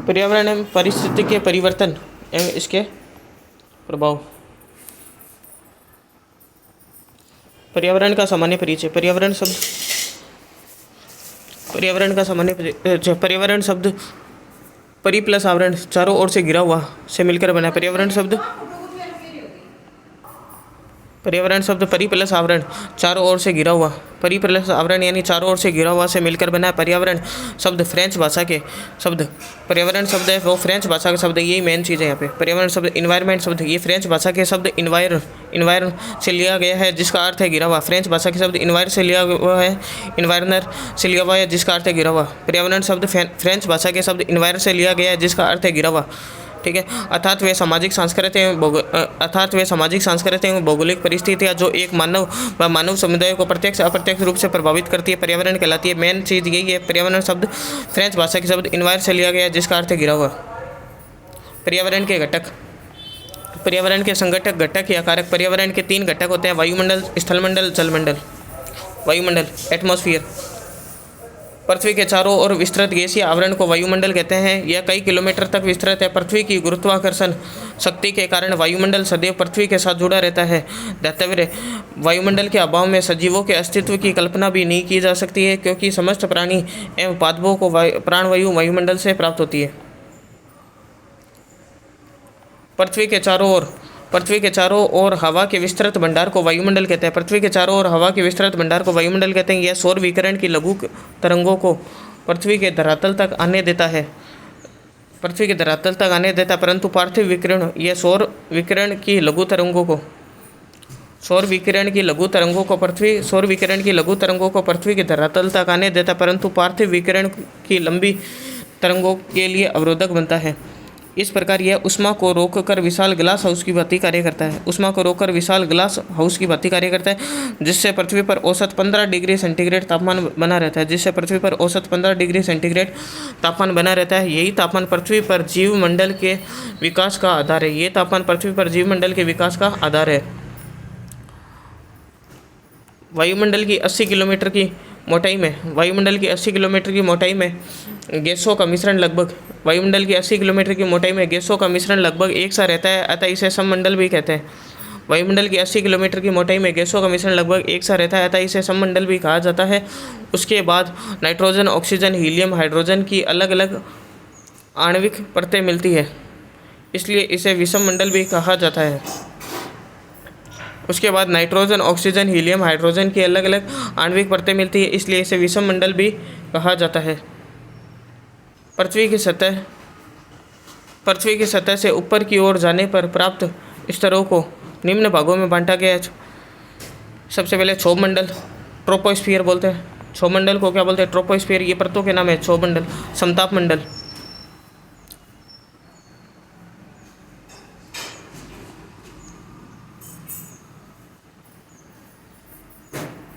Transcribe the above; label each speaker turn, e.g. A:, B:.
A: पर्यावरण एवं परिस्थिति के परिवर्तन एवं इसके प्रभाव। पर्यावरण का सामान्य परिचय। पर्यावरण शब्द परि प्लस आवरण, चारों ओर से घिरा हुआ से मिलकर बना है। पर्यावरण शब्द परि प्लस आवरण, चारों ओर से घिरा हुआ, परि प्लस आवरण यानी चारों ओर से घिरा हुआ से मिलकर बना है। पर्यावरण शब्द फ्रेंच भाषा के शब्द, पर्यावरण शब्द है वो फ्रेंच भाषा का शब्द है, यही मेन चीज़ है यहाँ पे। पर्यावरण शब्द इन्वायरमेंट शब्द, ये फ्रेंच भाषा के शब्द इन्वायर से लिया गया है जिसका अर्थ है घिरा हुआ। फ्रेंच भाषा के शब्द इन्वायर से लिया हुआ है, इन्वायरनर से लिया हुआ है जिसका अर्थ है घिरा हुआ। पर्यावरण शब्द फ्रेंच भाषा के शब्द इन्वायर से लिया गया है जिसका अर्थ है घिरा हुआ। ठीक है। अर्थात वे सामाजिक सांस्कृतिक एवं भौगोलिक परिस्थितियाँ जो एक मानव व मानव समुदाय को प्रत्यक्ष अप्रत्यक्ष रूप से प्रभावित करती है, पर्यावरण कहलाती है। मेन चीज़ यही है। पर्यावरण शब्द फ्रेंच भाषा के शब्द इन्वायर से लिया गया है जिसका अर्थ है घिरा हुआ। पर्यावरण के घटक, पर्यावरण के संगठक घटक या कारक। पर्यावरण के 3 घटक होते हैं: वायुमंडल, स्थलमंडल, जलमंडल। वायुमंडल एटमॉस्फेयर, पृथ्वी के चारों ओर विस्तृत गैसीय आवरण को वायुमंडल कहते हैं। यह कई किलोमीटर तक विस्तृत है। पृथ्वी की गुरुत्वाकर्षण शक्ति के कारण वायुमंडल सदैव पृथ्वी के साथ जुड़ा रहता है। दातव्य, वायुमंडल के अभाव में सजीवों के अस्तित्व की कल्पना भी नहीं की जा सकती है क्योंकि समस्त प्राणी एवं पादपों को प्राणवायु वायुमंडल से प्राप्त होती है। पृथ्वी के चारों ओर हवा के विस्तृत भंडार को वायुमंडल कहते हैं। पृथ्वी के चारों ओर हवा के विस्तृत भंडार को वायुमंडल कहते हैं। यह सौर विकिरण की लघु तरंगों को पृथ्वी के धरातल तक आने देता है, परंतु पार्थिव विकिरण यह सौर विकिरण की लघु तरंगों को पृथ्वी के धरातल तक आने देता, परंतु पार्थिव विकिरण की लंबी तरंगों के लिए अवरोधक बनता है। इस प्रकार यह ऊष्मा को रोककर विशाल ग्लास हाउस की भांति कार्य करता है, जिससे पृथ्वी पर औसत 15 डिग्री सेंटीग्रेड तापमान बना रहता है। यही तापमान पृथ्वी पर जीवमंडल के विकास का आधार है। वायुमंडल की 80 किलोमीटर की मोटाई में गैसों का मिश्रण लगभग एक सा रहता है, अतः इसे सममंडल भी कहते हैं। वायुमंडल की 80 किलोमीटर की मोटाई में गैसों का मिश्रण लगभग एक सा रहता है, अतः इसे सममंडल भी कहा जाता है। उसके बाद नाइट्रोजन, ऑक्सीजन, हीलियम, हाइड्रोजन की अलग अलग आणविक परतें मिलती है, इसलिए इसे विषम मंडल भी कहा जाता है। पृथ्वी की सतह से ऊपर की ओर जाने पर प्राप्त स्तरों को निम्न भागों में बांटा गया है। सबसे पहले क्षोभ मंडल, ट्रोपोस्फियर बोलते हैं। क्षोभ मंडल को क्या बोलते हैं? ट्रोपोस्फियर। ये परतों के नाम है। क्षोभ मंडल, समताप मंडल।